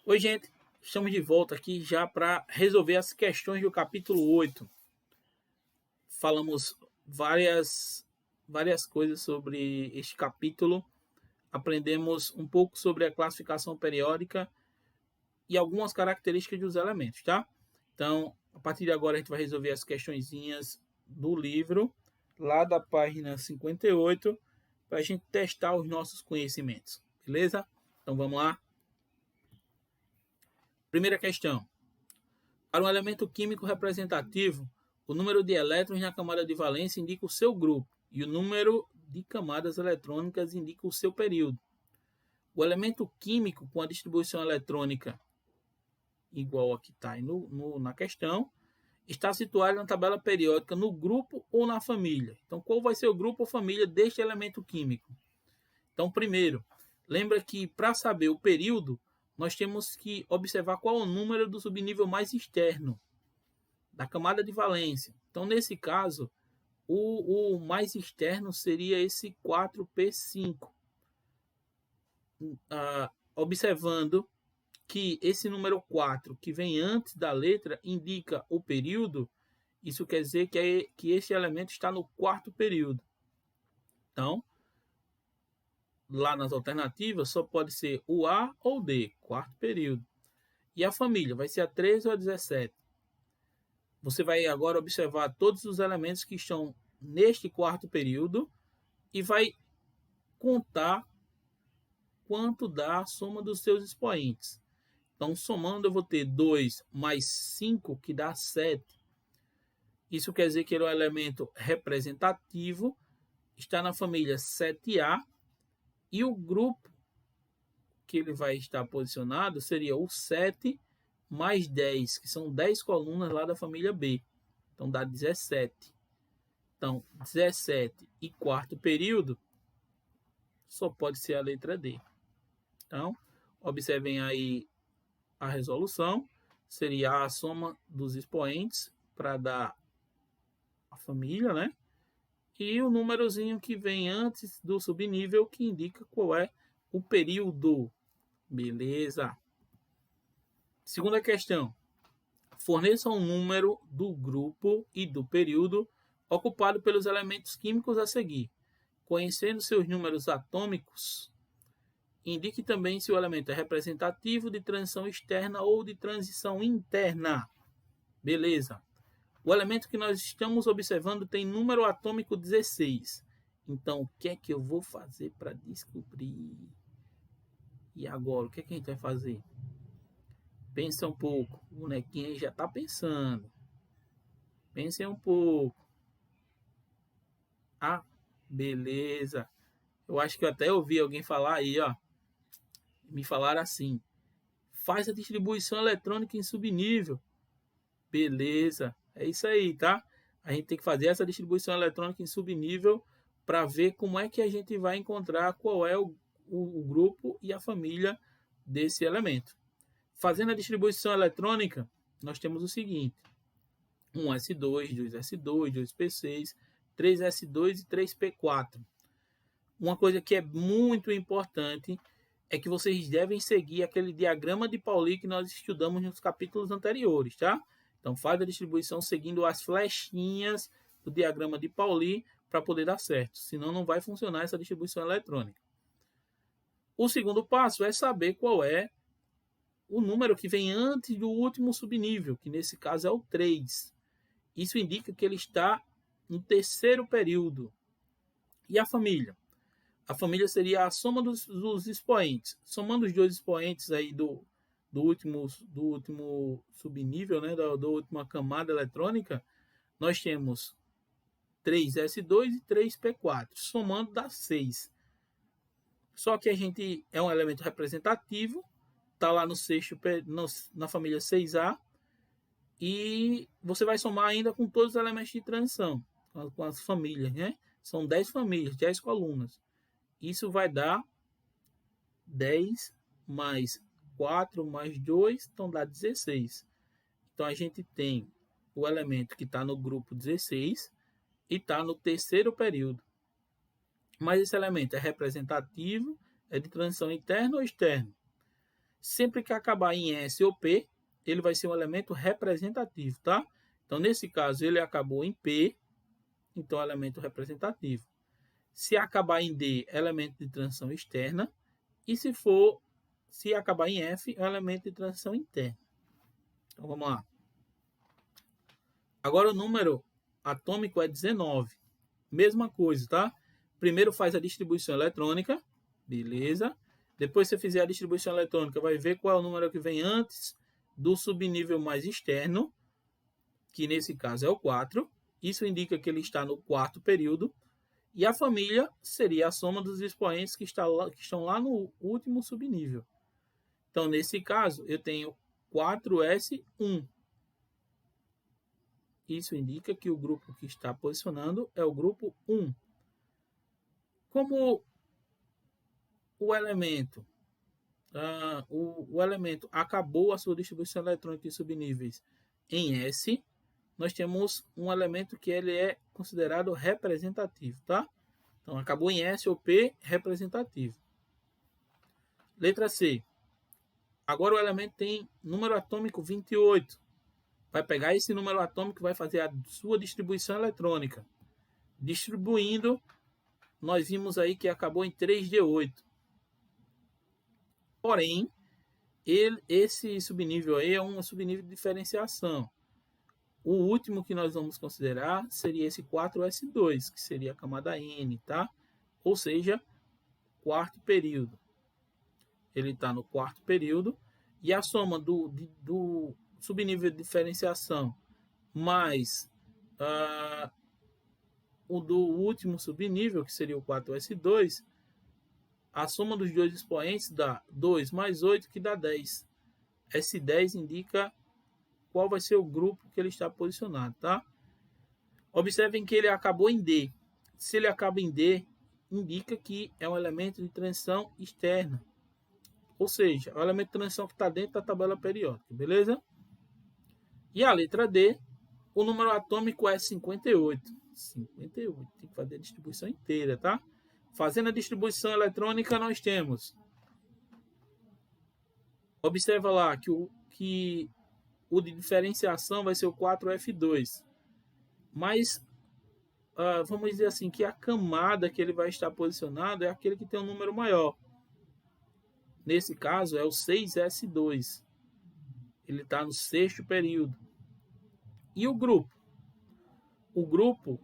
Oi, gente, estamos de volta aqui já para resolver as questões do capítulo 8. Falamos várias coisas sobre este capítulo, aprendemos um pouco sobre a classificação periódica e algumas características dos elementos, tá? Então, a partir de agora a gente vai resolver as questõezinhas do livro, lá da página 58, para a gente testar os nossos conhecimentos, beleza? Então vamos lá. Primeira questão. Para um elemento químico representativo, o número de elétrons na camada de valência indica o seu grupo e o número de camadas eletrônicas indica o seu período. O elemento químico com a distribuição eletrônica igual a que está aí na questão está situado na tabela periódica no grupo ou na família. Então, qual vai ser o grupo ou família deste elemento químico? Então, primeiro, lembra que para saber o período, nós temos que observar qual é o número do subnível mais externo da camada de valência. Então, nesse caso, o mais externo seria esse 4p5. Observando que esse número 4, que vem antes da letra, indica o período, isso quer dizer que esse elemento está no quarto período. Então, lá nas alternativas, só pode ser o A ou D, quarto período. E a família vai ser a 13 ou a 17. Você vai agora observar todos os elementos que estão neste quarto período e vai contar quanto dá a soma dos seus expoentes. Então, somando, eu vou ter 2 mais 5, que dá 7. Isso quer dizer que ele é um elemento representativo, está na família 7A, e o grupo que ele vai estar posicionado seria o 7 mais 10, que são 10 colunas lá da família B. Então, dá 17. Então, 17 e quarto período só pode ser a letra D. Então, observem aí a resolução. Seria a soma dos expoentes para dar a família, né? E o númerozinho que vem antes do subnível que indica qual é o período. Beleza? Segunda questão. Forneça um número do grupo e do período ocupado pelos elementos químicos a seguir. Conhecendo seus números atômicos, indique também se o elemento é representativo de transição externa ou de transição interna. Beleza. O elemento que nós estamos observando tem número atômico 16. Então, o que é que eu vou fazer para descobrir? E agora, o que é que a gente vai fazer? Pensa um pouco. O bonequinho aí já está pensando. Pense um pouco. Ah, beleza. Eu acho que eu até ouvi alguém falar aí, ó. Me falaram assim. Faz a distribuição eletrônica em subnível. Beleza. É isso aí, tá? A gente tem que fazer essa distribuição eletrônica em subnível para ver como é que a gente vai encontrar qual é o grupo e a família desse elemento. Fazendo a distribuição eletrônica, nós temos o seguinte. 1s2, 2s2, 2p6, 3s2 e 3p4. Uma coisa que é muito importante é que vocês devem seguir aquele diagrama de Pauli que nós estudamos nos capítulos anteriores, tá? Então, faz a distribuição seguindo as flechinhas do diagrama de Pauli para poder dar certo. Senão, não vai funcionar essa distribuição eletrônica. O segundo passo é saber qual é o número que vem antes do último subnível, que nesse caso é o 3. Isso indica que ele está no terceiro período. E a família? A família seria a soma dos expoentes. Somando os dois expoentes aí do último subnível, né, da última camada eletrônica, nós temos 3s2 e 3p4. Somando dá 6. Só que a gente é um elemento representativo, está lá no sexto, na família 6A, e você vai somar ainda com todos os elementos de transição, com as famílias, né? São 10 famílias, 10 colunas. Isso vai dar 10 mais 4 mais 2, então dá 16. Então a gente tem o elemento que está no grupo 16 e está no terceiro período. Mas esse elemento é representativo, é de transição interna ou externa? Sempre que acabar em S ou P, ele vai ser um elemento representativo, tá? Então, nesse caso, ele acabou em P, então é elemento representativo. Se acabar em D, é elemento de transição externa. E se acabar em F, é elemento de transição interna. Então, vamos lá. Agora, o número atômico é 19. Mesma coisa, tá? Primeiro faz a distribuição eletrônica, beleza? Depois, se você fizer a distribuição eletrônica, vai ver qual é o número que vem antes do subnível mais externo, que nesse caso é o 4. Isso indica que ele está no quarto período. E a família seria a soma dos expoentes que estão lá no último subnível. Então, nesse caso, eu tenho 4S1. Isso indica que o grupo que está posicionando é o grupo 1. Como o elemento acabou a sua distribuição eletrônica em subníveis em S, nós temos um elemento que ele é considerado representativo, tá? Então, acabou em S ou P, representativo. Letra C. Agora o elemento tem número atômico 28. Vai pegar esse número atômico e vai fazer a sua distribuição eletrônica. Distribuindo, nós vimos aí que acabou em 3D8. Porém, esse subnível aí é um subnível de diferenciação. O último que nós vamos considerar seria esse 4S2, que seria a camada N, tá? Ou seja, quarto período. Ele está no quarto período. E a soma do subnível de diferenciação mais o do último subnível, que seria o 4S2, a soma dos dois expoentes dá 2 mais 8, que dá 10. Esse 10 indica qual vai ser o grupo que ele está posicionado, tá? Observem que ele acabou em D. Se ele acaba em D, indica que é um elemento de transição externa. Ou seja, é o elemento de transição que está dentro da tabela periódica, beleza? E a letra D, o número atômico é 58. 58, tem que fazer a distribuição inteira, tá? Fazendo a distribuição eletrônica, nós temos. Observa lá que o de diferenciação vai ser o 4F2. Mas, vamos dizer assim, que a camada que ele vai estar posicionado é aquele que tem um número maior. Nesse caso, é o 6S2. Ele está no sexto período. E o grupo? O grupo,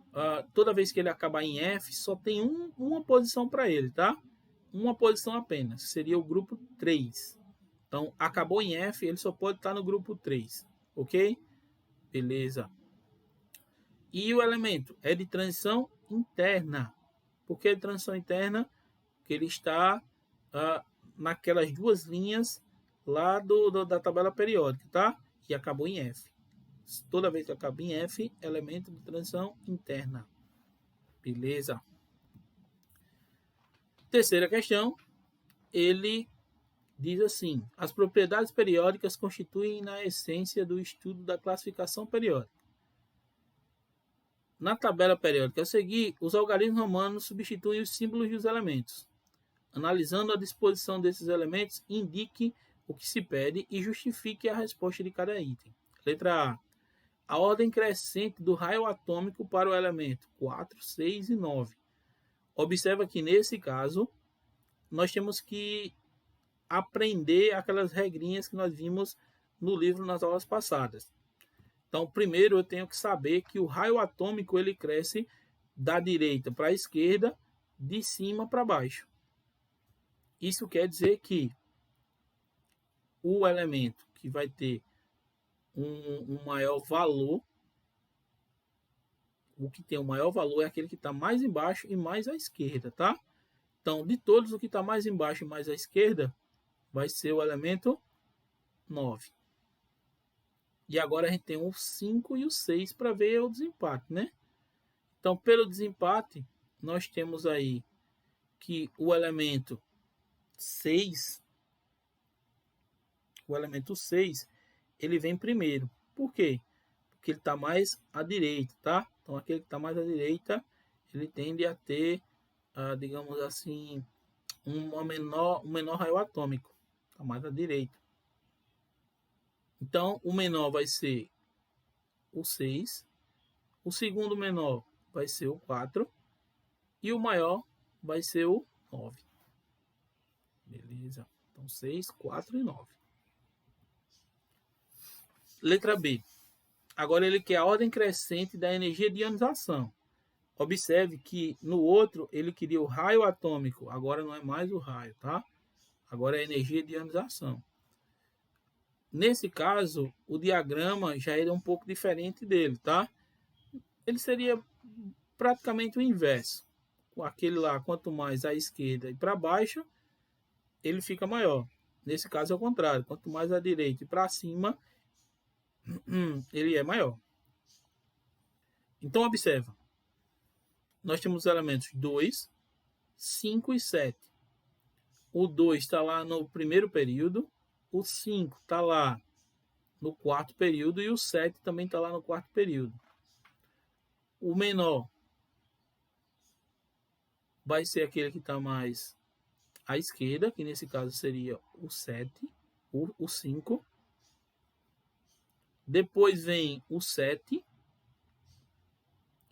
toda vez que ele acabar em F, só tem uma posição para ele, tá? Uma posição apenas. Seria o grupo 3. Então, acabou em F, ele só pode estar no grupo 3. Ok? Beleza. E o elemento é de transição interna. Por que de transição interna? Porque ele está naquelas duas linhas lá da tabela periódica, tá? E acabou em F. Toda vez que acaba em F, elemento de transição interna. Beleza? Terceira questão, ele diz assim: as propriedades periódicas constituem na essência do estudo da classificação periódica. Na tabela periódica a seguir, os algarismos romanos substituem os símbolos dos elementos. Analisando a disposição desses elementos, indique o que se pede e justifique a resposta de cada item. Letra A. A ordem crescente do raio atômico para o elemento 4, 6 e 9. Observa que nesse caso, nós temos que aprender aquelas regrinhas que nós vimos no livro nas aulas passadas. Então, primeiro eu tenho que saber que o raio atômico ele cresce da direita para a esquerda, de cima para baixo. Isso quer dizer que o elemento que vai ter um maior valor, o que tem o maior valor é aquele que está mais embaixo e mais à esquerda, tá? Então, de todos, o que está mais embaixo e mais à esquerda vai ser o elemento 9. E agora a gente tem o 5 e o 6 para ver o desempate, né? Então, pelo desempate, nós temos aí que o elemento 6, ele vem primeiro. Por quê? Porque ele está mais à direita, tá? Então, aquele que está mais à direita, ele tende a ter, digamos assim, um menor raio atômico, tá está mais à direita. Então, o menor vai ser o 6, o segundo menor vai ser o 4 e o maior vai ser o 9. Beleza? Então, 6, 4 e 9. Letra B. Agora ele quer a ordem crescente da energia de ionização. Observe que no outro ele queria o raio atômico, agora não é mais o raio, tá? Agora é a energia de ionização. Nesse caso, o diagrama já era um pouco diferente dele, tá? Ele seria praticamente o inverso. Aquele lá, quanto mais à esquerda e para baixo, ele fica maior. Nesse caso é o contrário, quanto mais à direita e para cima, ele é maior. Então observa. Nós temos os elementos 2, 5 e 7. O 2 está lá no primeiro período, o 5 está lá no quarto período e o 7 também está lá no quarto período. O menor vai ser aquele que está mais à esquerda, que nesse caso seria o 7, o 5. Depois vem o 7.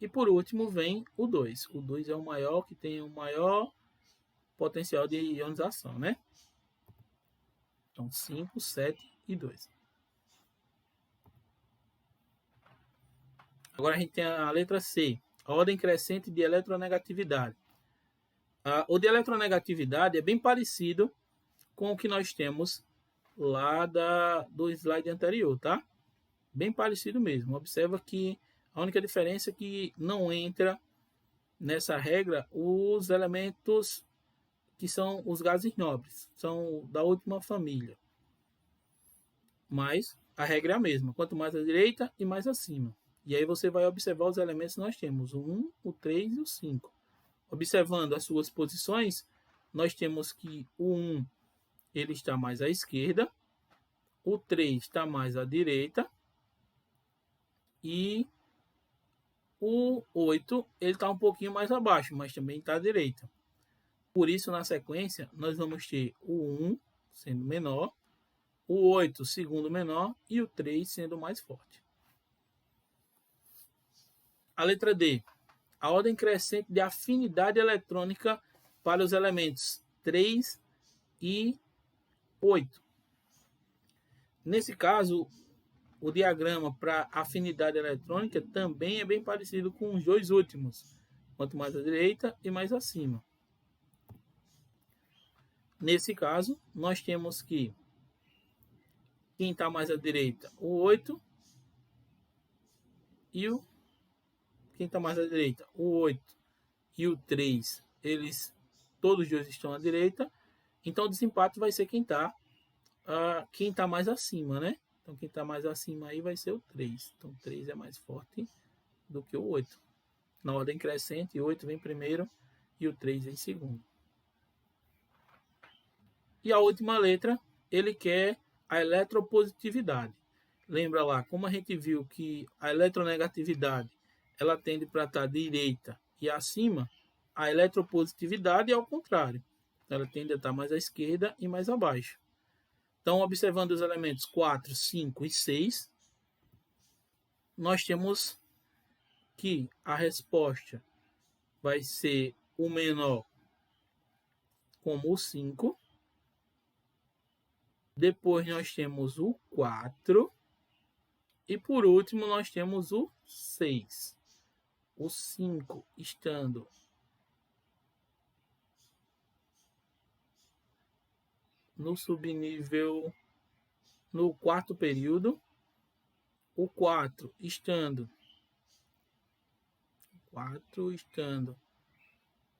E por último vem o 2. O 2 é o maior, que tem o maior potencial de ionização, né? Então, 5, 7 e 2. Agora a gente tem a letra C, a ordem crescente de eletronegatividade. O de eletronegatividade é bem parecido com o que nós temos lá do slide anterior, tá? Bem parecido mesmo. Observa que a única diferença é que não entra nessa regra os elementos que são os gases nobres, são da última família. Mas a regra é a mesma, quanto mais à direita e mais acima. E aí você vai observar os elementos que nós temos, o 1, o 3 e o 5. Observando as suas posições, nós temos que o 1 ele está mais à esquerda, o 3 está mais à direita e o 8 ele está um pouquinho mais abaixo, mas também está à direita. Por isso, na sequência, nós vamos ter o 1 sendo menor, o 8 segundo menor e o 3 sendo mais forte. A letra D. A ordem crescente de afinidade eletrônica para os elementos 3 e 8. Nesse caso, o diagrama para afinidade eletrônica também é bem parecido com os dois últimos, quanto mais à direita e mais acima. Nesse caso, nós temos que quem está mais à direita, o 8, e quem está mais à direita, o 8 e o 3, todos os dois estão à direita, então o desempate vai ser quem está mais acima, né? Então quem está mais acima aí vai ser o 3. Então o 3 é mais forte do que o 8. Na ordem crescente, o 8 vem primeiro e o 3 vem segundo. E a última letra, ele quer a eletropositividade. Lembra lá, como a gente viu que a eletronegatividade ela tende para estar direita e acima, a eletropositividade é ao contrário. Ela tende a estar mais à esquerda e mais abaixo. Então, observando os elementos 4, 5 e 6, nós temos que a resposta vai ser o menor como o 5. Depois nós temos o 4. E por último nós temos o 6. O 5 estando no subnível no quarto período. O 4 estando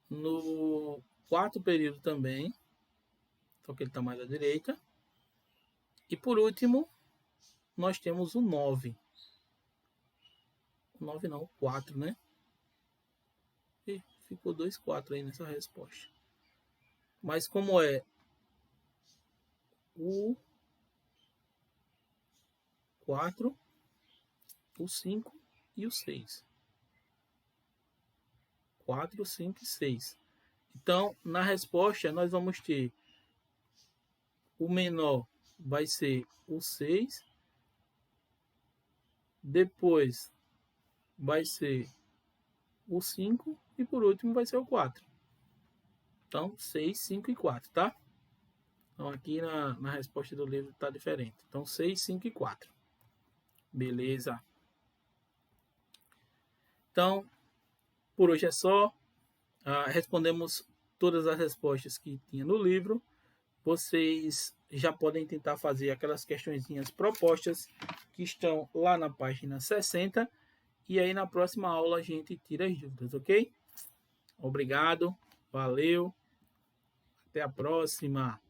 no quarto período também. Só que ele está mais à direita. E por último, nós temos o 9. O 9 não, o 4, né? E ficou 2, 4 aí nessa resposta. Mas como é o 4, o 5 e o 6. 4, 5 e 6. Então, na resposta, nós vamos ter o menor vai ser o 6. Depois vai ser o 5 e por último vai ser o 4. Então, 6, 5 e 4, tá? Então, aqui na resposta do livro está diferente. Então, 6, 5 e 4. Beleza. Então, por hoje é só. Respondemos todas as respostas que tinha no livro. Vocês já podem tentar fazer aquelas questõezinhas propostas que estão lá na página 60. E aí, na próxima aula, a gente tira as dúvidas, ok? Obrigado. Valeu. Até a próxima.